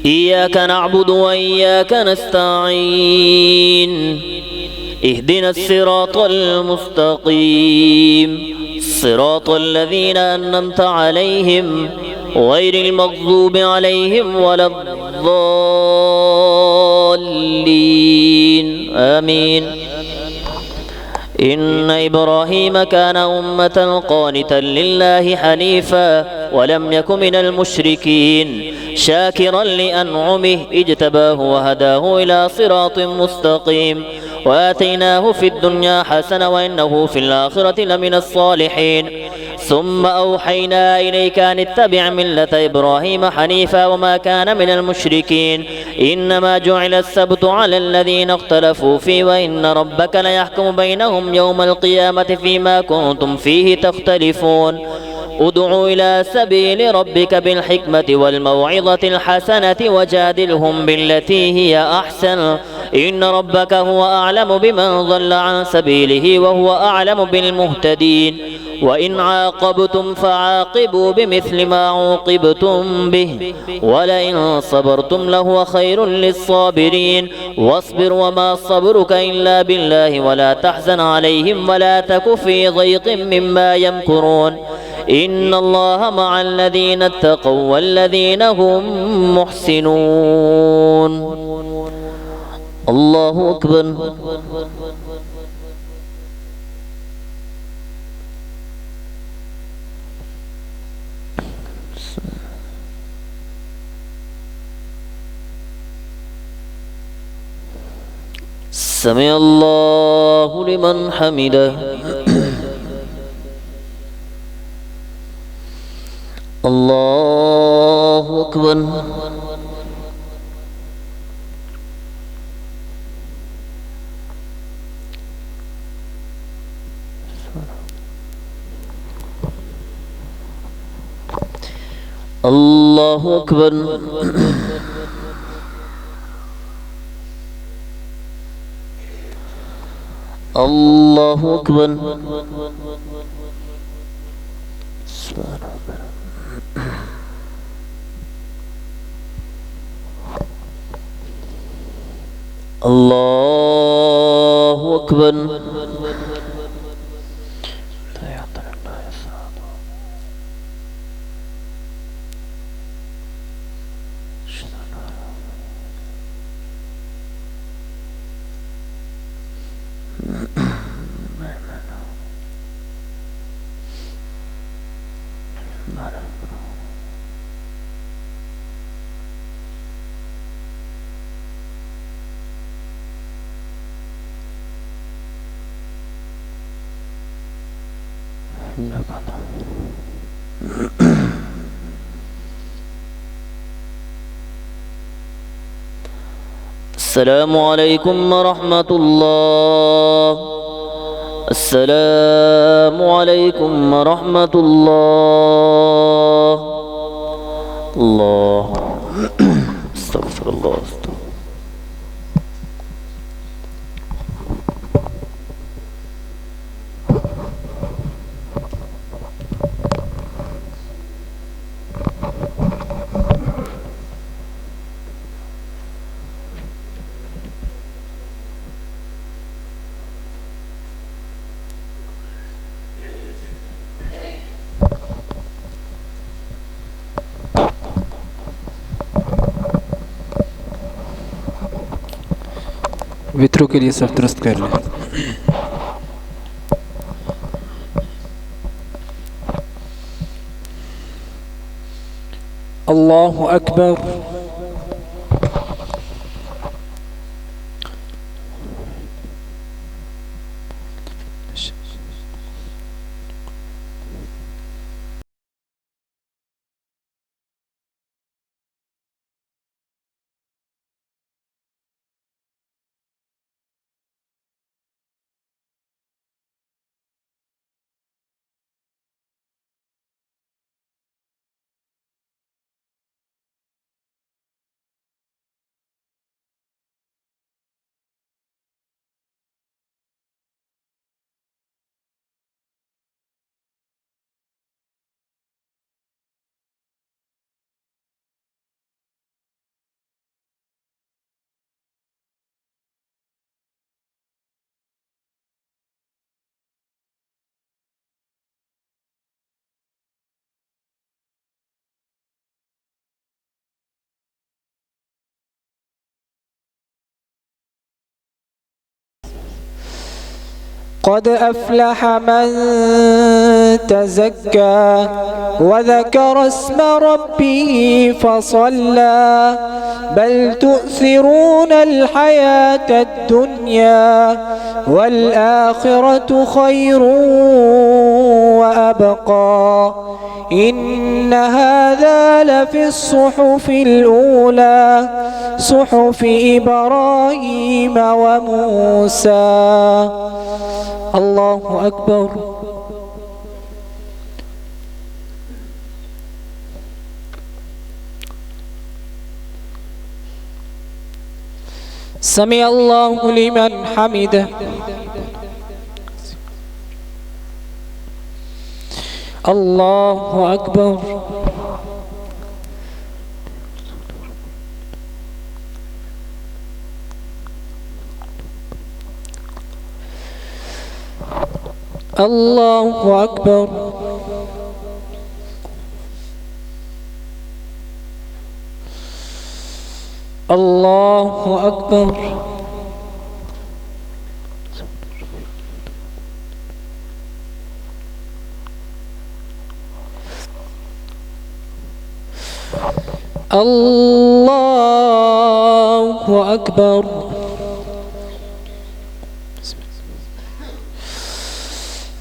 S4: إياك نعبد وإياك نستعين اهدنا الصراط المستقيم صراط الذين أنعمت عليهم غير المغضوب عليهم ولا الضالين آمين. إن إبراهيم كان أمة قانتا لله حنيفا ولم يك من المشركين شاكرا لأنعمه اجتباه وهداه إلى صراط مستقيم وآتيناه في الدنيا حسنة وإنه في الآخرة لمن الصالحين ثم أوحينا إليك أن اتبع ملة إبراهيم حنيفا وما كان من المشركين إنما جعل السبت على الذين اختلفوا فيه وإن ربك ليحكم بينهم يوم القيامة فيما كنتم فيه تختلفون ادع إلى سبيل ربك بالحكمة والموعظة الحسنة وجادلهم بالتي هي أحسن إن ربك هو أعلم بمن ضل عن سبيله وهو أعلم بالمهتدين وإن عاقبتم فعاقبوا بمثل ما عوقبتم به ولئن صبرتم لهو خير للصابرين واصبر وما صبرك إلا بالله ولا تحزن عليهم ولا تك في ضيق مما يمكرون إن الله مع الذين اتقوا والذين هم محسنون. الله أكبر. سمع الله لمن حمده. الله أكبر. الله أكبر. الله أكبر. الله أكبر. السلام عليكم ورحمة الله. السلام عليكم ورحمة الله. الله استغفر الله.
S2: वित्रों के लिए सफ दुरुस्त कर लें।
S3: अल्लाहु अकबर। قد أفلح من تزكى وذكر اسم ربه فصلى بل تؤثرون الحياة الدنيا والآخرة خير وأبقى إن هذا لفي الصحف الأولى صحف إبراهيم وموسى. الله أكبر. سمع الله لمن حمده. الله أكبر. الله أكبر. الله أكبر. الله أكبر.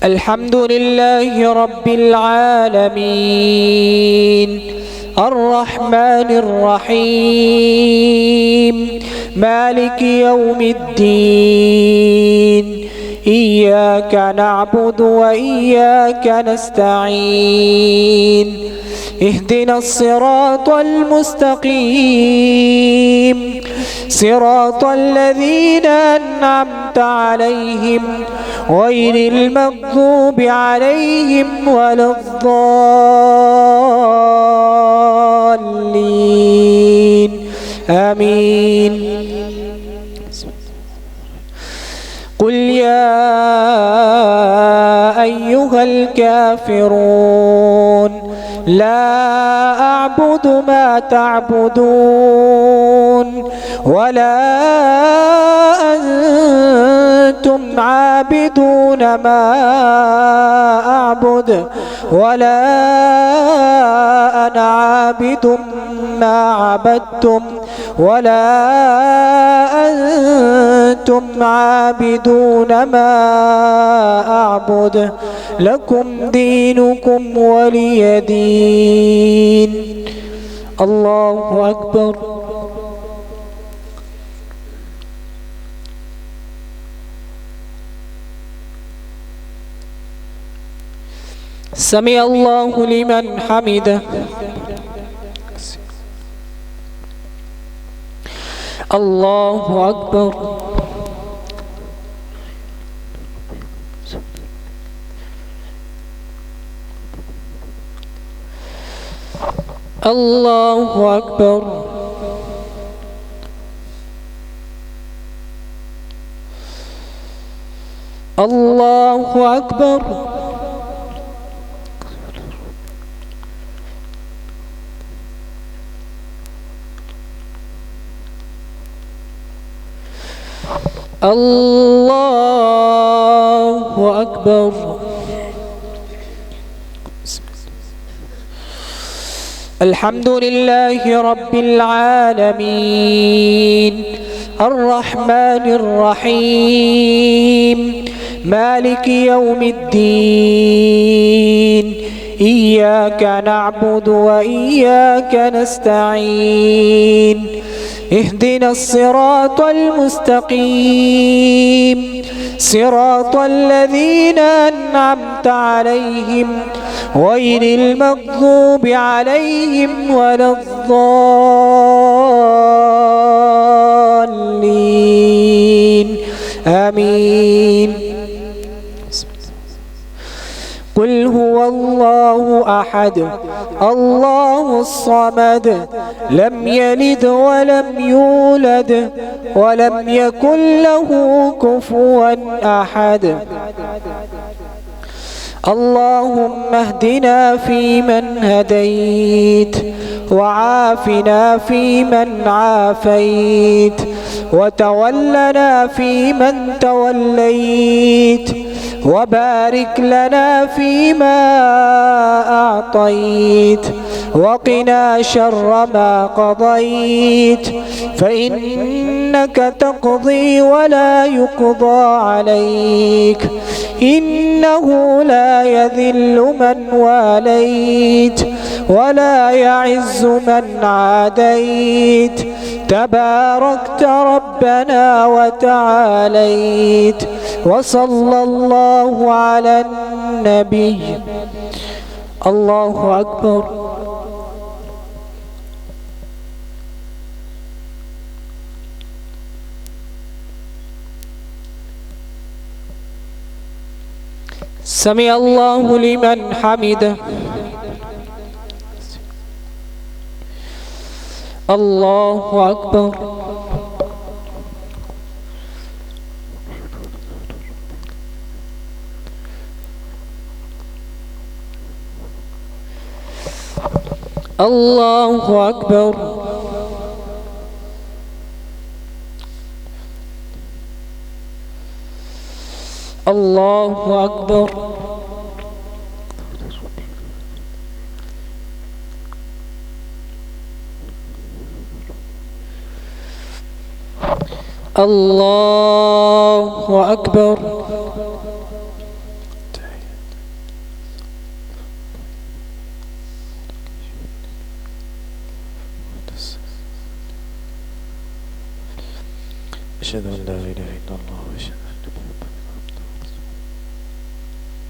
S3: الحمد لله رب العالمين الرحمن الرحيم مالك يوم الدين إياك نعبد وإياك نستعين اهدنا الصراط المستقيم صراط الذين أنعمت عليهم غير المغضوب عليهم ولا الضالين آمين. قل يا أيها الكافرون لا أعبد ما تعبدون ولا أنتم عابدون ما أعبد ولا أنا عابد ما عبدتم ولا أنتم عابدون ما أعبد لكم دينكم ولي دين. الله أكبر. سمع الله لمن حمده. الله أكبر. الله أكبر. الله أكبر. الله أكبر. الحمد لله رب العالمين الرحمن الرحيم مالك يوم الدين إياك نعبد وإياك نستعين اهدنا الصراط المستقيم صراط الذين أنعمت عليهم غير المغضوب عليهم ولا الضالين آمين. قل هو الله أحد الله الصمد لم يلد ولم يولد ولم يكن له كفوا أحد. اللهم اهدنا فيمن هديت وعافنا فيمن عافيت وتولنا فيمن توليت وبارك لنا فيما أعطيت وقنا شر ما قضيت فإنك تقضي ولا يقضى عليك إنه لا يذل من واليت ولا يعز من عاديت تباركت ربنا وتعاليت. وصلى الله على النبي. الله أكبر. سمع الله لمن حمده. الله أكبر. الله أكبر. الله أكبر. الله أكبر.
S5: أشهد أن لا إله إلا الله وأشهد أن محمدا عبده ورسوله.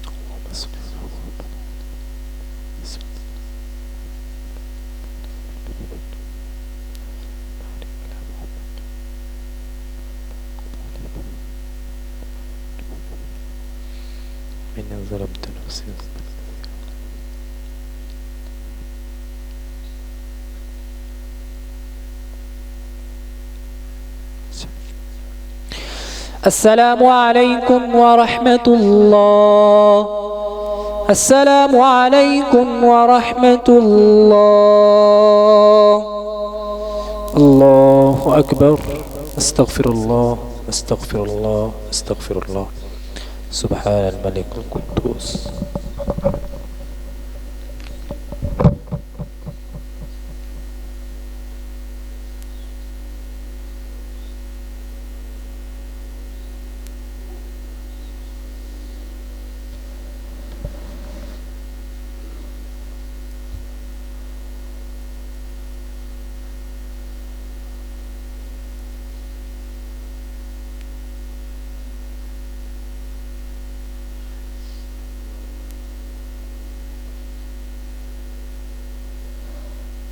S5: اللهم صل على محمد. إني ظلمت نفسي.
S3: السلام عليكم ورحمة الله. السلام عليكم ورحمة الله.
S2: الله أكبر. أستغفر الله أستغفر الله أستغفر الله. سبحان الملك القدوس.